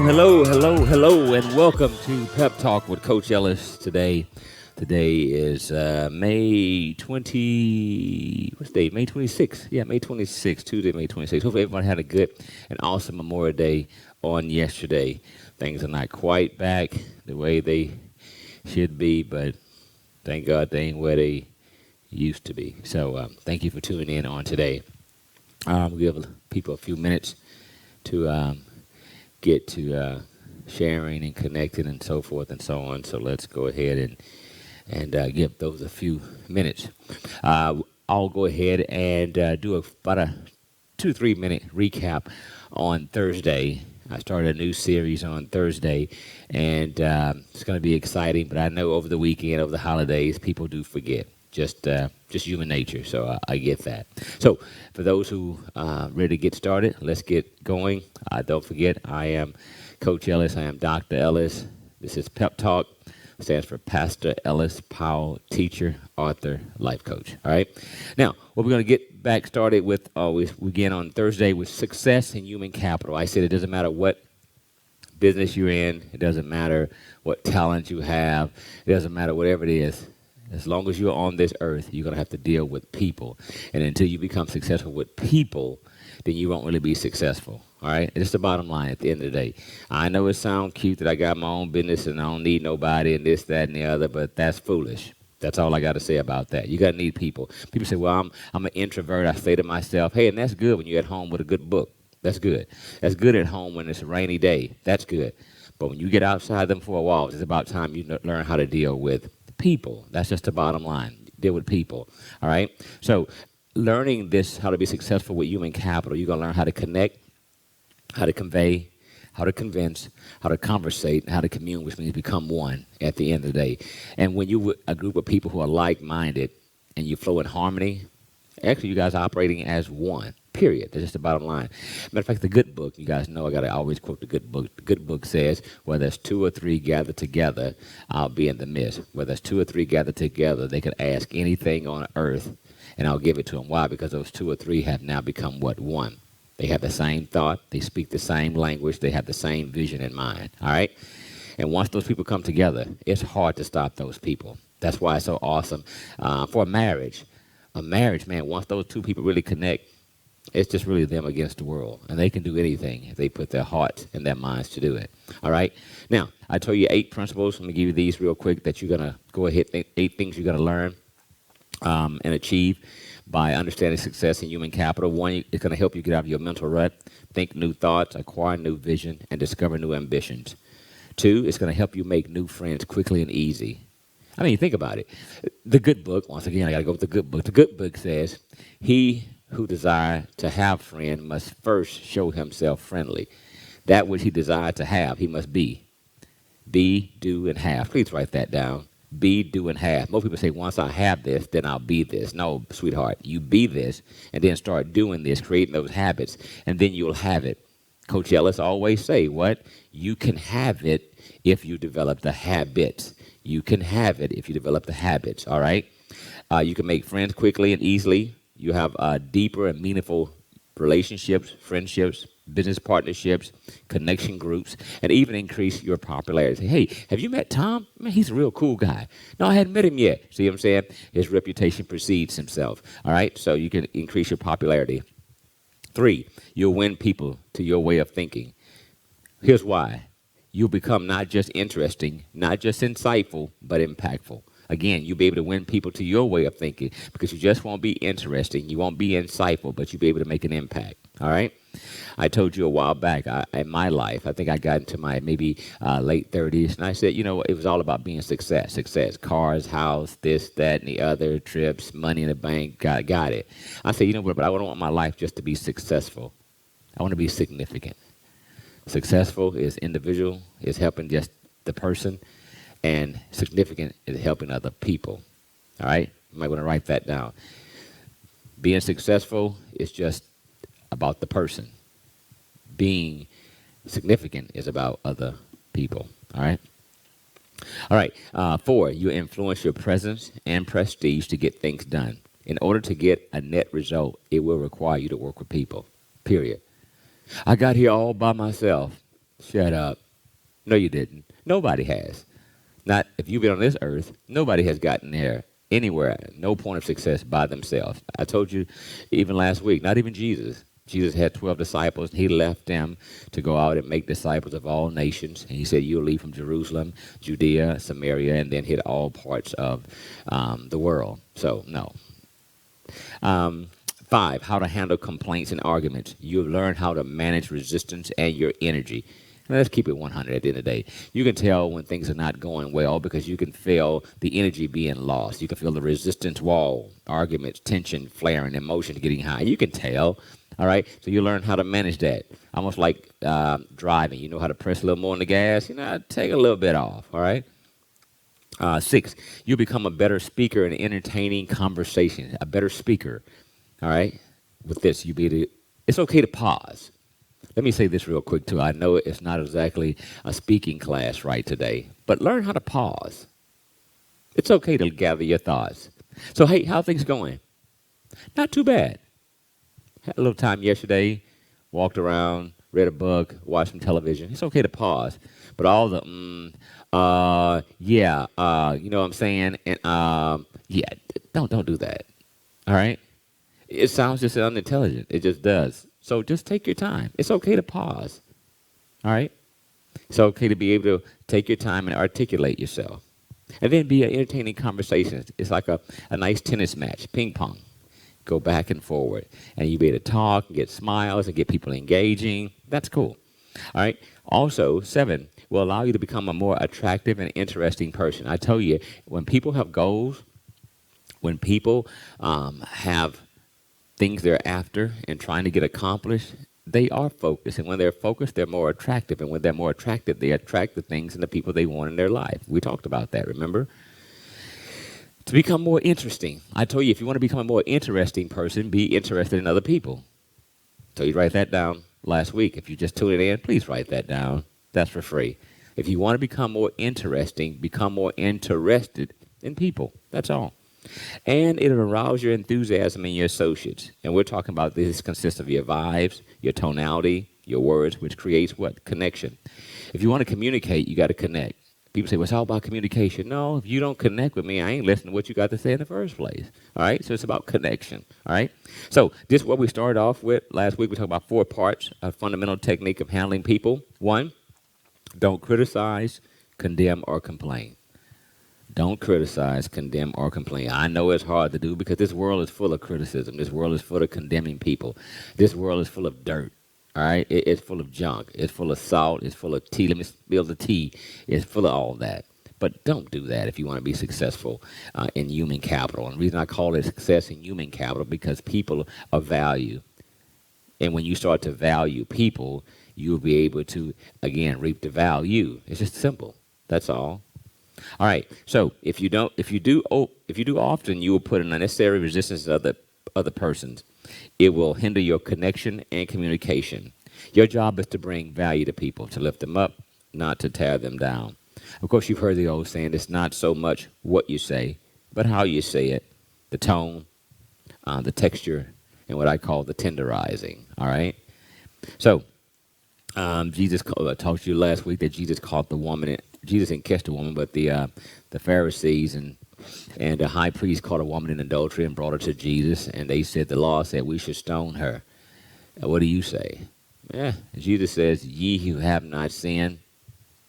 Hello, and welcome to Pep Talk with Coach Ellis today. Today is May 20, what's the date? May 26th. Yeah, May 26th, Tuesday, May 26th. Hopefully everyone had a good and awesome Memorial Day on yesterday. Things are not quite back the way they should be, but thank God they ain't where they used to be. So thank you for tuning in on today. We'll give people a few minutes to get to sharing and connecting and so forth and so on. So let's go ahead and give those a few minutes. I'll go ahead and do about a 2-3 minute recap on Thursday. I started a new series on Thursday, and it's going to be exciting. But I know over the weekend, over the holidays, people do forget. Just human nature, so I get that. So for those who ready to get started, let's get going. Don't forget, I am Coach Ellis. I am Dr. Ellis. This is Pep Talk. Stands for Pastor Ellis Powell, teacher, author, life coach. All right. Now, what we're going to get back started with, we begin on Thursday with success in human capital. I said it doesn't matter what business you're in. It doesn't matter what talent you have. It doesn't matter whatever it is. As long as you're on this earth, you're going to have to deal with people. And until you become successful with people, then you won't really be successful. All right? It's the bottom line at the end of the day. I know it sounds cute that I got my own business and I don't need nobody and this, that, and the other, but that's foolish. That's all I got to say about that. You got to need people. People say, well, I'm an introvert. I say to myself, hey, and that's good when you're at home with a good book. That's good. That's good at home when it's a rainy day. That's good. But when you get outside them four walls, it's about time you learn how to deal with people. That's just the bottom line. Deal with people. All right? So learning this, how to be successful with human capital, you're going to learn how to connect, how to convey, how to convince, how to conversate, and how to commune, which means become one at the end of the day. And when you're with a group of people who are like-minded and you flow in harmony, actually you guys are operating as one. Period. That's just the bottom line. Matter of fact, the good book, you guys know I got to always quote the good book. The good book says, where there's two or three gathered together, I'll be in the midst. Where there's two or three gathered together, they can ask anything on earth, and I'll give it to them. Why? Because those two or three have now become what? One. They have the same thought. They speak the same language. They have the same vision in mind. All right? And once those people come together, it's hard to stop those people. That's why it's so awesome. For a marriage, man, once those two people really connect, it's just really them against the world. And they can do anything if they put their hearts and their minds to do it. All right? Now, I told you 8 principles. Let me give you these real quick that you're going to go ahead, 8 things you're going to learn and achieve by understanding success in human capital. 1, it's going to help you get out of your mental rut, think new thoughts, acquire new vision, and discover new ambitions. 2, it's going to help you make new friends quickly and easy. I mean, think about it. The good book, once again, I got to go with the good book. The good book says, he who desire to have friend must first show himself friendly. That which he desire to have, he must be. Be, do, and have. Please write that down. Be, do, and have. Most people say, once I have this, then I'll be this. No, sweetheart, you be this, and then start doing this, creating those habits, and then you'll have it. Coach Ellis always say, what? You can have it if you develop the habits. You can have it if you develop the habits, all right? You can make friends quickly and easily. You have deeper and meaningful relationships, friendships, business partnerships, connection groups, and even increase your popularity. Hey, have you met Tom? Man, he's a real cool guy. No, I hadn't met him yet. See what I'm saying? His reputation precedes himself. All right? So you can increase your popularity. 3, you'll win people to your way of thinking. Here's why. You'll become not just interesting, not just insightful, but impactful. Again, you'll be able to win people to your way of thinking because you just won't be interesting. You won't be insightful, but you'll be able to make an impact. All right? I told you a while back in my life, I think I got into my maybe late 30s, and I said, you know, it was all about being success. Cars, house, this, that, and the other, trips, money in the bank, got it. I said, you know what, but I don't want my life just to be successful. I want to be significant. Successful is individual, is helping just the person. And significant is helping other people. All right? You might want to write that down. Being successful is just about the person. Being significant is about other people. All right? All right. 4, you influence your presence and prestige to get things done. In order to get a net result, it will require you to work with people. Period. I got here all by myself. Shut up. No, you didn't. Nobody has. Not if you've been on this earth, nobody has gotten there anywhere, no point of success by themselves. I told you even last week, not even Jesus. Jesus had 12 disciples, and he left them to go out and make disciples of all nations. And he said, you'll leave from Jerusalem, Judea, Samaria, and then hit all parts of the world. So, no. 5, how to handle complaints and arguments. You've learned how to manage resistance and your energy. Let's keep it 100 at the end of the day. You can tell when things are not going well because you can feel the energy being lost. You can feel the resistance wall, arguments, tension, flaring, emotions getting high. You can tell, all right? So you learn how to manage that. Almost like driving. You know how to press a little more on the gas. You know, take a little bit off, all right? 6, you become a better speaker in entertaining conversation, a better speaker, all right? With this, it's okay to pause. Let me say this real quick, too. I know it's not exactly a speaking class right today, but learn how to pause. It's okay to gather your thoughts. So, hey, how are things going? Not too bad. Had a little time yesterday, walked around, read a book, watched some television. It's okay to pause. But all the, you know what I'm saying? And, yeah, don't do that. All right? It sounds just unintelligent. It just does. So just take your time. It's okay to pause. All right? It's okay to be able to take your time and articulate yourself. And then be an entertaining conversation. It's like a nice tennis match, ping pong. Go back and forward. And you be able to talk and get smiles and get people engaging. That's cool. All right? Also, 7 will allow you to become a more attractive and interesting person. I tell you, when people have goals, when people have things they're after and trying to get accomplished, they are focused. And when they're focused, they're more attractive. And when they're more attractive, they attract the things and the people they want in their life. We talked about that, remember? To become more interesting. I told you, if you want to become a more interesting person, be interested in other people. So you write that down last week. If you just tuned in, please write that down. That's for free. If you want to become more interesting, become more interested in people. That's all. And it'll arouse your enthusiasm in your associates. And we're talking about this consists of your vibes, your tonality, your words, which creates what? Connection. If you want to communicate, you got to connect. People say, well, it's all about communication. No, if you don't connect with me, I ain't listening to what you got to say in the first place. All right? So it's about connection. All right? So this is what we started off with. Last week we talked about 4 parts, a fundamental technique of handling people. 1, don't criticize, condemn, or complain. Don't criticize, condemn, or complain. I know it's hard to do because this world is full of criticism. This world is full of condemning people. This world is full of dirt. All right? It's full of junk. It's full of salt. It's full of tea. Let me spill the tea. It's full of all that. But don't do that if you want to be successful in human capital. And the reason I call it success in human capital because people are value. And when you start to value people, you'll be able to, again, reap the value. It's just simple. That's all. All right. So if you do often, you will put an unnecessary resistance to other persons. It will hinder your connection and communication. Your job is to bring value to people, to lift them up, not to tear them down. Of course, you've heard the old saying, it's not so much what you say, but how you say it, the tone, the texture, and what I call the tenderizing. All right. So Jesus talked to you last week that Jesus caught the woman. Jesus didn't catch the woman, but the Pharisees and the high priest caught a woman in adultery and brought her to Jesus, and they said, the law said we should stone her. What do you say? Yeah, Jesus says, ye who have not sinned,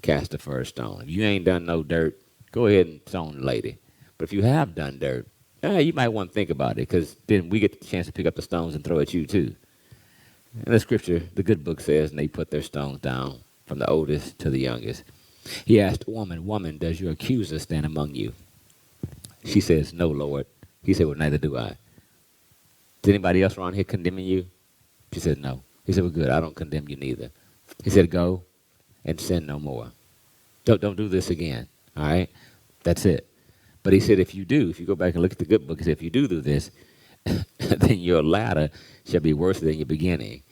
cast the first stone. If you ain't done no dirt, go ahead and stone the lady. But if you have done dirt, you might want to think about it, because then we get the chance to pick up the stones and throw at you too. And the scripture, the good book says, and they put their stones down from the oldest to the youngest. He asked the woman, woman, does your accuser stand among you? She says, no, Lord. He said, well, neither do I. Is anybody else around here condemning you? She said, no. He said, well, good, I don't condemn you neither. He said, go and sin no more. Don't do this again, all right? That's it. But he said, if you go back and look at the good book, he said, if you do this, then your latter shall be worse than your beginning.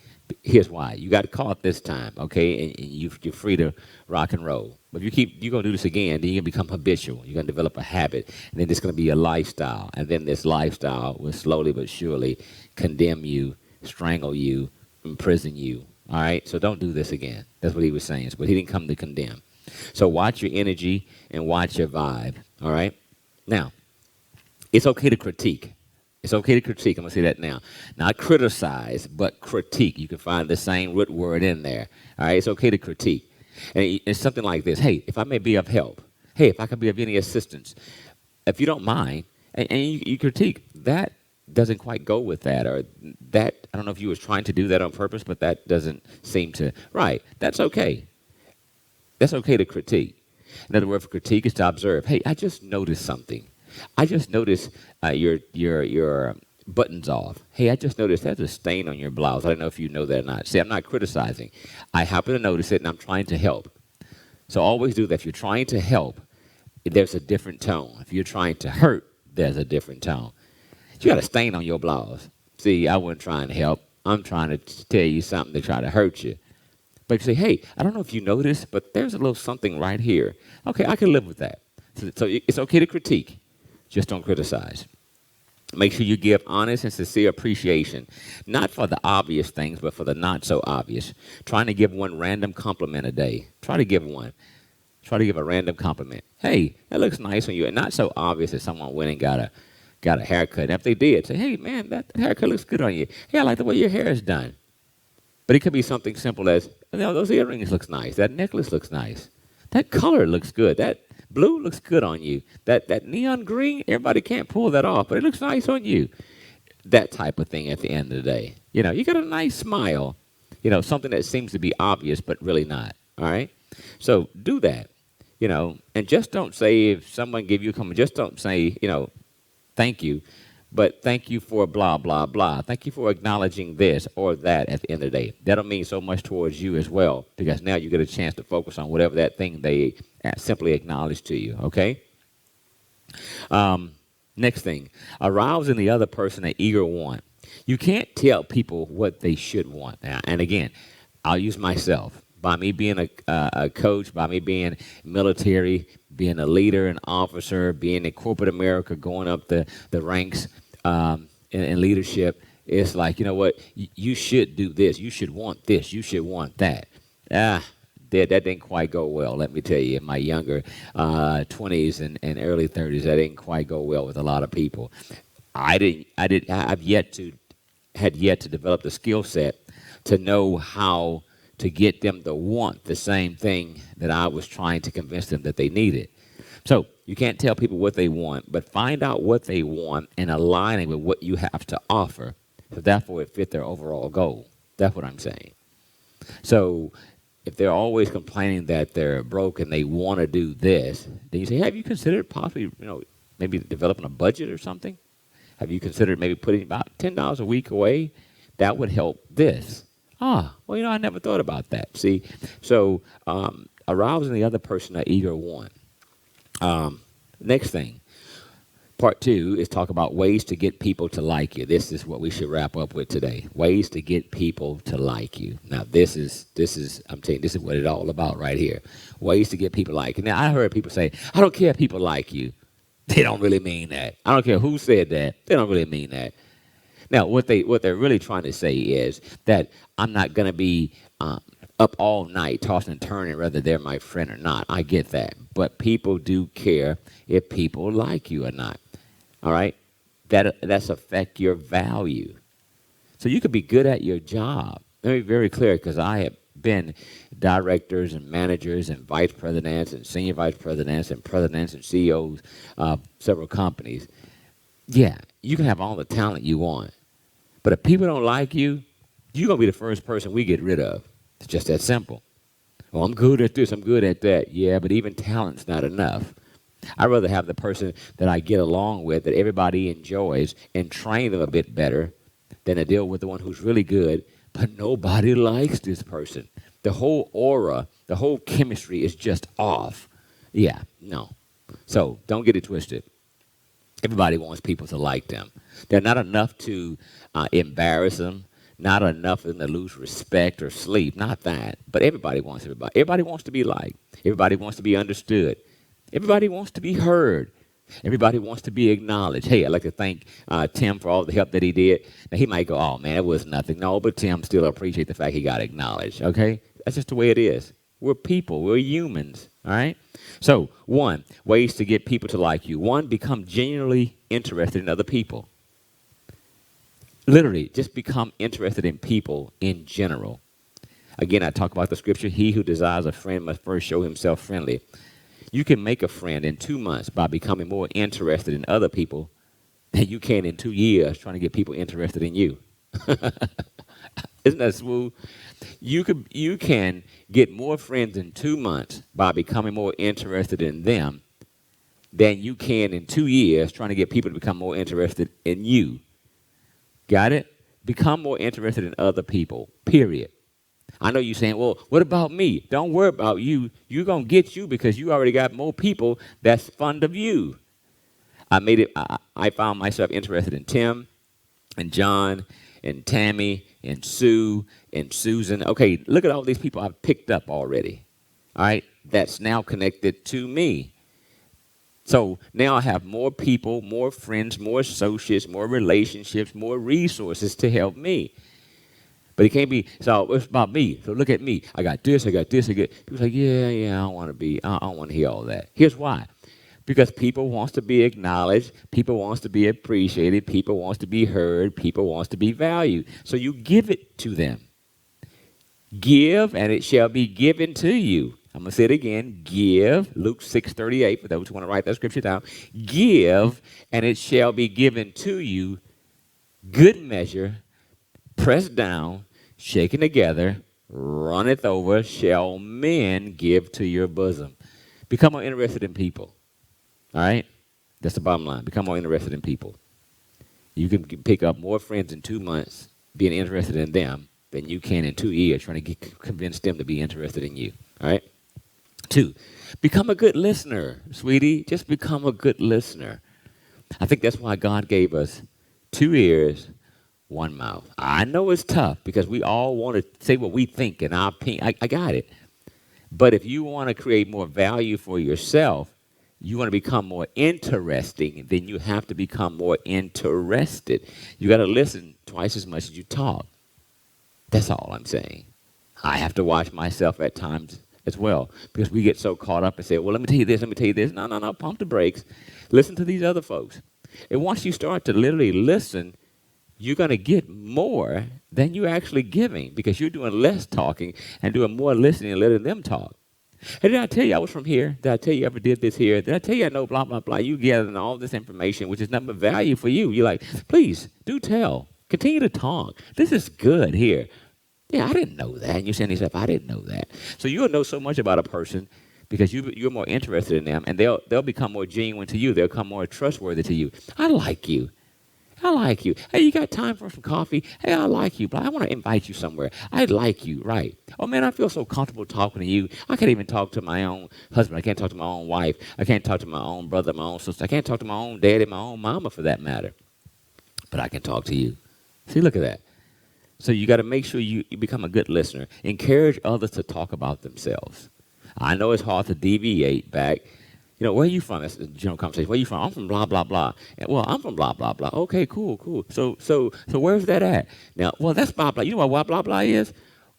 Here's why. You got caught this time, okay, and you're free to rock and roll. But if you're going to do this again, then you're going to become habitual. You're going to develop a habit, and then it's going to be a lifestyle. And then this lifestyle will slowly but surely condemn you, strangle you, imprison you, All right, so don't do this again. That's what he was saying. But he didn't come to condemn. So watch your energy and watch your vibe. All right. Now, it's okay to critique. It's okay to critique. I'm going to say that now. Not criticize, but critique. You can find the same root word in there. All right. It's okay to critique. And it's something like this. Hey, if I may be of help. Hey, if I can be of any assistance. If you don't mind, and you critique, that doesn't quite go with that. Or that, I don't know if you was trying to do that on purpose, but that doesn't seem to. Right. That's okay. That's okay to critique. Another word for critique is to observe. Hey, I just noticed something. I just noticed your buttons off. Hey, I just noticed there's a stain on your blouse. I don't know if you know that or not. See, I'm not criticizing. I happen to notice it, and I'm trying to help. So always do that. If you're trying to help, there's a different tone. If you're trying to hurt, there's a different tone. You got a stain on your blouse. See, I wasn't trying to help. I'm trying to tell you something to try to hurt you. But you say, hey, I don't know if you noticed, but there's a little something right here. Okay, I can live with that. So it's okay to critique. Just don't criticize. Make sure you give honest and sincere appreciation, not for the obvious things, but for the not so obvious. Trying to give one random compliment a day. Try to give one. Try to give a random compliment. Hey, that looks nice on you. And not so obvious that someone went and got a haircut. And if they did, say, hey, man, that haircut looks good on you. Hey, I like the way your hair is done. But it could be something simple as, those earrings looks nice. That necklace looks nice. That color looks good. That blue looks good on you. That neon green, everybody can't pull that off, but it looks nice on you. That type of thing at the end of the day. You got a nice smile. Something that seems to be obvious, but really not. All right? So do that, and just don't say if someone give you a comment, just don't say, thank you. But thank you for blah, blah, blah. Thank you for acknowledging this or that at the end of the day. That'll mean so much towards you as well, because now you get a chance to focus on whatever that thing they simply acknowledge to you, okay? Next thing, arouse in the other person an eager want. You can't tell people what they should want. Now, and again, I'll use myself. By me being a coach, by me being military, being a leader, an officer, being in corporate America, going up the ranks in leadership, it's like, you know what, you should do this, you should want this, you should want that. That didn't quite go well, let me tell you. In my younger 20s and early 30s, that didn't quite go well with a lot of people. I've yet to develop the skill set to know how to get them to want the same thing that I was trying to convince them that they needed. So you can't tell people what they want, but find out what they want and align it with what you have to offer. So therefore it fit their overall goal. That's what I'm saying. So if they're always complaining that they're broke and they want to do this, then you say, have you considered possibly, maybe developing a budget or something? Have you considered maybe putting about $10 a week away? That would help this. Well, I never thought about that. See, so arousing the other person an eager want. Next thing, part 2 is talk about ways to get people to like you. This is what we should wrap up with today. Ways to get people to like you. Now, this is I'm telling you, this is what it's all about right here. Ways to get people to like you. Now, I heard people say, I don't care if people like you. They don't really mean that. I don't care who said that. They don't really mean that. Now, what they're really trying to say is that I'm not going to be up all night tossing and turning whether they're my friend or not. I get that. But people do care if people like you or not. All right? That's affect your value. So you could be good at your job. Let me be very clear, because I have been directors and managers and vice presidents and senior vice presidents and CEOs of several companies. Yeah, you can have all the talent you want. But if people don't like you, you're going to be the first person we get rid of. It's just that simple. Oh, I'm good at this, I'm good at that. Yeah, but even talent's not enough. I'd rather have the person that I get along with, that everybody enjoys, and train them a bit better than to deal with the one who's really good, but nobody likes this person. The whole aura, the whole chemistry is just off. Yeah, no. So don't get it twisted. Everybody wants people to like them. They're not enough to embarrass them, not enough for them to lose respect or sleep, not that. But everybody wants everybody. Everybody wants to be liked. Everybody wants to be understood. Everybody wants to be heard. Everybody wants to be acknowledged. Hey, I'd like to thank Tim for all the help that he did. Now, he might go, oh, man, it was nothing. No, but Tim still appreciate the fact he got acknowledged, okay? That's just the way it is. We're people. We're humans, all right? So, one, ways to get people to like you. One, become genuinely interested in other people. Literally, just become interested in people in general. Again, I talk about the scripture, he who desires a friend must first show himself friendly. You can make a friend in 2 months by becoming more interested in other people than you can in 2 years trying to get people interested in you. Isn't that smooth? You can get more friends in 2 months by becoming more interested in them than you can in 2 years trying to get people to become more interested in you. Got it? Become more interested in other people, period. I know you're saying, well, what about me? Don't worry about you. You're going to get you because you already got more people that's fond of you. I found myself interested in Tim and John and Tammy and Sue and Susan. Okay, look at all these people I've picked up already. All right, that's now connected to me. So now I have more people, more friends, more associates, more relationships, more resources to help me. But it can't be, so it's about me. So look at me. I got this, I got this, I got. People say, yeah, I don't want to hear all that. Here's why. Because people wants to be acknowledged, people wants to be appreciated, people wants to be heard, people wants to be valued. So you give it to them. Give, and it shall be given to you. I'm going to say it again. Give, Luke 6:38, for those who want to write that scripture down. Give, and it shall be given to you, good measure, pressed down, shaken together, runneth over, shall men give to your bosom. Become more interested in people. All right? That's the bottom line. Become more interested in people. You can pick up more friends in 2 months being interested in them than you can in 2 years trying to convince them to be interested in you. All right? 2, become a good listener, sweetie. Just become a good listener. I think that's why God gave us 2 ears, 1 mouth. I know it's tough because we all want to say what we think and our opinion. I got it. But if you want to create more value for yourself, you want to become more interesting, then you have to become more interested. You got to listen twice as much as you talk. That's all I'm saying. I have to watch myself at times as well because we get so caught up and say, well, let me tell you this, let me tell you this. No, pump the brakes. Listen to these other folks. And once you start to literally listen, you're going to get more than you're actually giving because you're doing less talking and doing more listening and letting them talk. Hey, did I tell you I was from here? Did I tell you I ever did this here? Did I tell you I know blah, blah, blah? You gathering all this information, which is nothing but value for you. You're like, please, do tell. Continue to talk. This is good here. Yeah, I didn't know that. And you're saying to yourself, I didn't know that. So you'll know so much about a person because you're more interested in them, and they'll become more genuine to you. They'll become more trustworthy to you. I like you. I like you. Hey, you got time for some coffee? Hey, I like you, but I want to invite you somewhere. I like you, right? Oh, man, I feel so comfortable talking to you. I can't even talk to my own husband. I can't talk to my own wife. I can't talk to my own brother, my own sister. I can't talk to my own daddy, my own mama, for that matter. But I can talk to you. See, look at that. So you got to make sure you become a good listener. Encourage others to talk about themselves. I know it's hard to deviate back. You know, where are you from? That's a general conversation. Where are you from? I'm from blah, blah, blah. And, well, I'm from blah, blah, blah. Okay, cool. So where's that at? Now, well, that's blah, blah. You know what blah, blah is?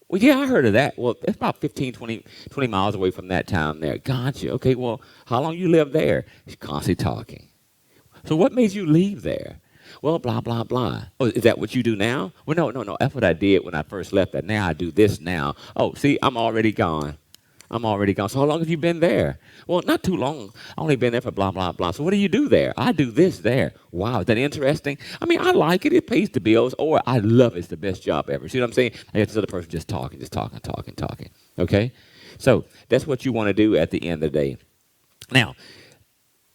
Well, yeah, I heard of that. Well, it's about 15, 20 miles away from that town there. Gotcha. Okay, well, how long you live there? He's constantly talking. So what made you leave there? Well, blah, blah, blah. Oh, is that what you do now? Well, no. That's what I did when I first left that. Now I do this now. Oh, see, I'm already gone. So how long have you been there? Well, not too long. I only been there for blah, blah, blah. So what do you do there? I do this there. Wow, is that interesting? I mean, I like it. It pays the bills. Or I love it. It's the best job ever. See what I'm saying? I got this other person just talking. Okay? So that's what you want to do at the end of the day. Now,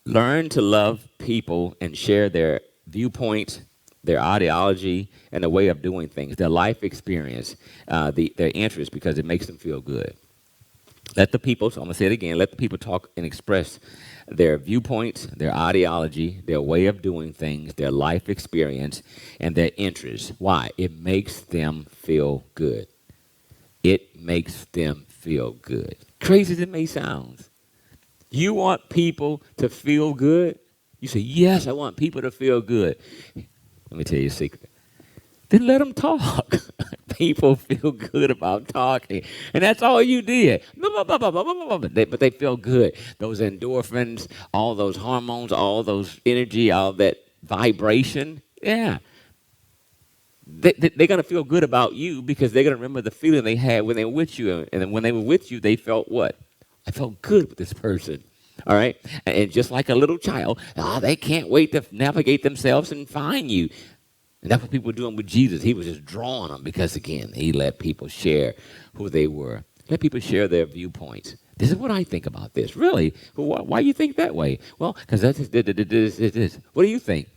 learn to love people and share their viewpoints, their ideology, and the way of doing things, their life experience, their interests, because it makes them feel good. Let the people, so I'm going to say it again, let the people talk and express their viewpoints, their ideology, their way of doing things, their life experience, and their interests. Why? It makes them feel good. It makes them feel good. Crazy as it may sound. You want people to feel good? You say, yes, I want people to feel good. Let me tell you a secret. Then let them talk. People feel good about talking. And that's all you did. But they feel good. Those endorphins, all those hormones, all those energy, all that vibration. Yeah. They're going to feel good about you because they're going to remember the feeling they had when they were with you. And then when they were with you, they felt what? I felt good with this person. All right? And just like a little child, they can't wait to navigate themselves and find you. And that's what people were doing with Jesus. He was just drawing them because, again, he let people share who they were. Let people share their viewpoints. This is what I think about this. Really? Well, why do you think that way? Well, because that's this. What do you think?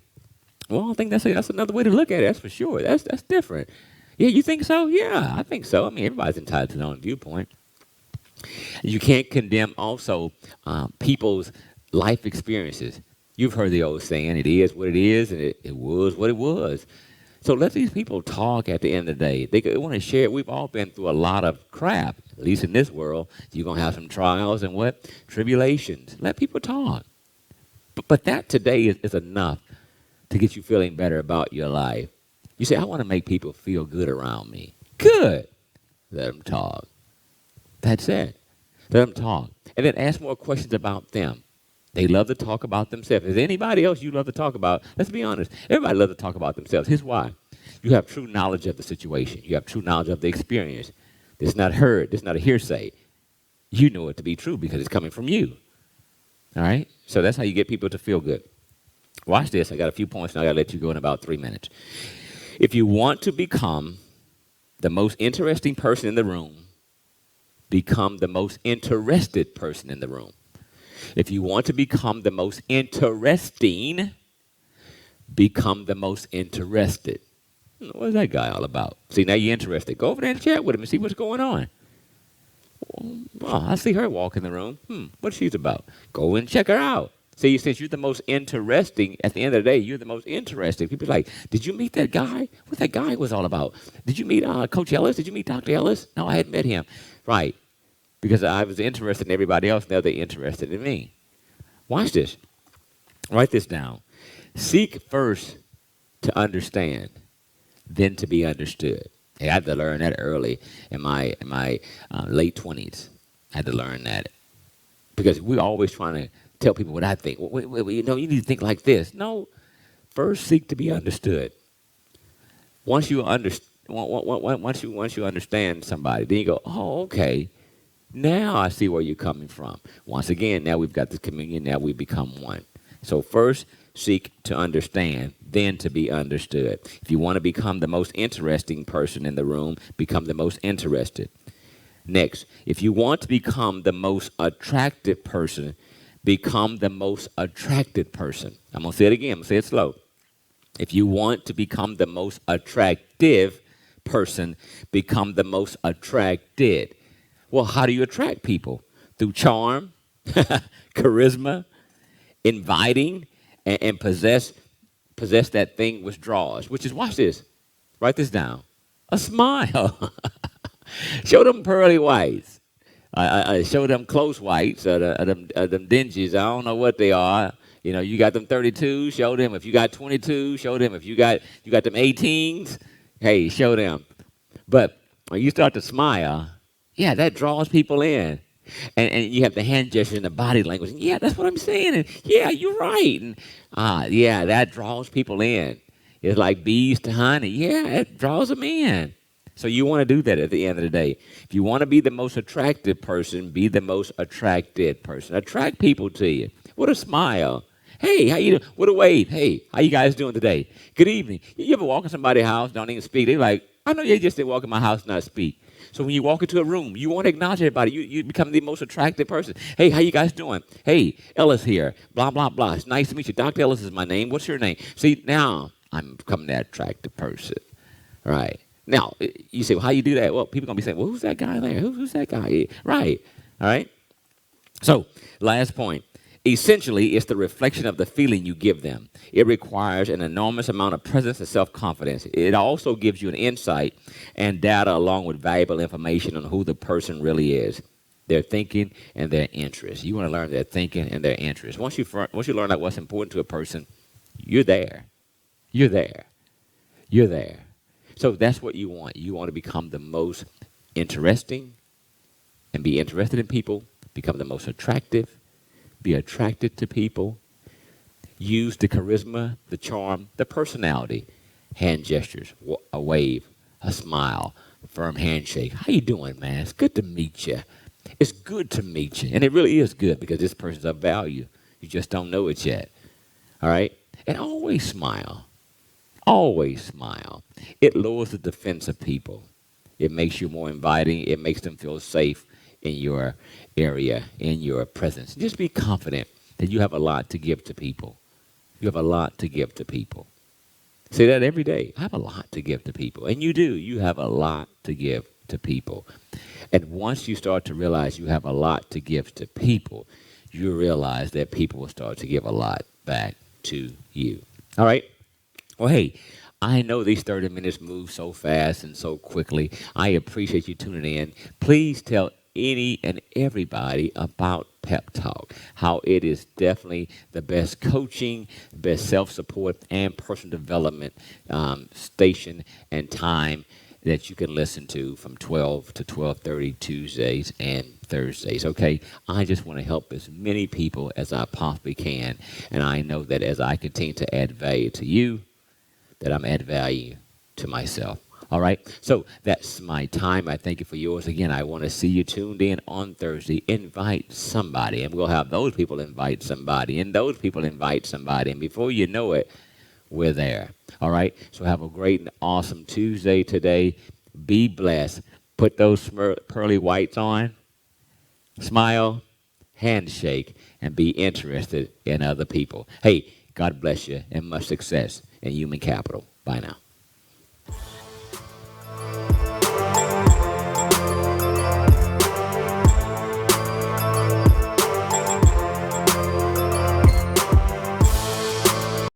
Well, I think that's another way to look at it. That's for sure. That's different. Yeah, you think so? Yeah, I think so. I mean, everybody's entitled to their own viewpoint. You can't condemn also people's life experiences. You've heard the old saying, it is what it is, and it was what it was. So let these people talk at the end of the day. They want to share. We've all been through a lot of crap, at least in this world. You're going to have some trials and what? Tribulations. Let people talk. But that today is enough to get you feeling better about your life. You say, I want to make people feel good around me. Good. Let them talk. That's it. Let them talk. And then ask more questions about them. They love to talk about themselves. Is there anybody else you love to talk about? Let's be honest. Everybody loves to talk about themselves. Here's why. You have true knowledge of the situation. You have true knowledge of the experience. This is not heard. This is not a hearsay. You know it to be true because it's coming from you. All right? So that's how you get people to feel good. Watch this. I got a few points, and I got to let you go in about 3 minutes. If you want to become the most interesting person in the room, become the most interested person in the room. If you want to become the most interesting, become the most interested. What is that guy all about? See, now you're interested. Go over there and chat with him and see what's going on. Well, I see her walk in the room. What's she's about? Go and check her out. See, since you're the most interesting, at the end of the day, you're the most interesting. People are like, did you meet that guy? What that guy was all about? Did you meet Coach Ellis? Did you meet Dr. Ellis? No, I hadn't met him. Right. Because I was interested in everybody else, now they're interested in me. Watch this. Write this down. Seek first to understand, then to be understood. Hey, I had to learn that early in my late 20s. I had to learn that. Because we're always trying to tell people what I think. You need to think like this. No, first seek to be understood. Once you understand somebody, then you go, oh, okay. Now I see where you're coming from. Once again, now we've got this communion. Now we become one. So first, seek to understand, then to be understood. If you want to become the most interesting person in the room, become the most interested. Next, if you want to become the most attractive person, become the most attracted person. I'm going to say it again. I'm going to say it slow. If you want to become the most attractive person, become the most attracted. Well, how do you attract people? Through charm, charisma, inviting, and possess that thing which draws, which is, watch this, write this down, a smile. Show them pearly whites. I show them close whites, them dingies. I don't know what they are. You know, you got them 32, show them. If you got 22, show them. If you got them 18s, hey, show them. But when you start to smile, yeah, that draws people in. And you have the hand gesture and the body language. And yeah, that's what I'm saying. And yeah, you're right. And yeah, that draws people in. It's like bees to honey. Yeah, it draws them in. So you want to do that at the end of the day. If you want to be the most attractive person, be the most attracted person. Attract people to you. What a smile. Hey, how you doing? What a wave. Hey, how you guys doing today? Good evening. You ever walk in somebody's house, don't even speak? They're like, I know you just didn't walk in my house and not speak. So when you walk into a room, you want to acknowledge everybody. You become the most attractive person. Hey, how you guys doing? Hey, Ellis here. Blah, blah, blah. It's nice to meet you. Dr. Ellis is my name. What's your name? See, now I'm becoming that attractive person. All right. Now, you say, well, how you do that? Well, people are going to be saying, well, who's that guy there? Who's that guy? Right. All right. So, last point. Essentially, it's the reflection of the feeling you give them. It requires an enormous amount of presence and self-confidence. It also gives you an insight and data along with valuable information on who the person really is. their thinking and their interests. You want to learn their thinking and their interests. Once you learn out what's important to a person, you're there. You're there. You're there. So that's what you want. You want to become the most interesting and be interested in people, become the most attractive, be attracted to people, use the charisma, the charm, the personality, hand gestures, a wave, a smile, firm handshake. How you doing, man? It's good to meet you. It's good to meet you. And it really is good because this person's of value. You just don't know it yet. All right? And always smile. Always smile. It lowers the defense of people. It makes you more inviting. It makes them feel safe in your area, in your presence. Just be confident that you have a lot to give to people. You have a lot to give to people. Say that every day. I have a lot to give to people. And you do. You have a lot to give to people. And once you start to realize you have a lot to give to people, you realize that people will start to give a lot back to you. All right? Well, hey, I know these 30 minutes move so fast and so quickly. I appreciate you tuning in. Please tell any and everybody about Pep Talk, how it is definitely the best coaching, best self-support, and personal development station and time that you can listen to from 12 to 12:30 Tuesdays and Thursdays, okay? I just want to help as many people as I possibly can, and I know that as I continue to add value to you, that I'm adding value to myself. All right? So that's my time. I thank you for yours. Again, I want to see you tuned in on Thursday. Invite somebody, and we'll have those people invite somebody, and those people invite somebody. And before you know it, we're there. All right? So have a great and awesome Tuesday today. Be blessed. Put those pearly whites on. Smile, handshake, and be interested in other people. Hey, God bless you and much success in human capital. Bye now.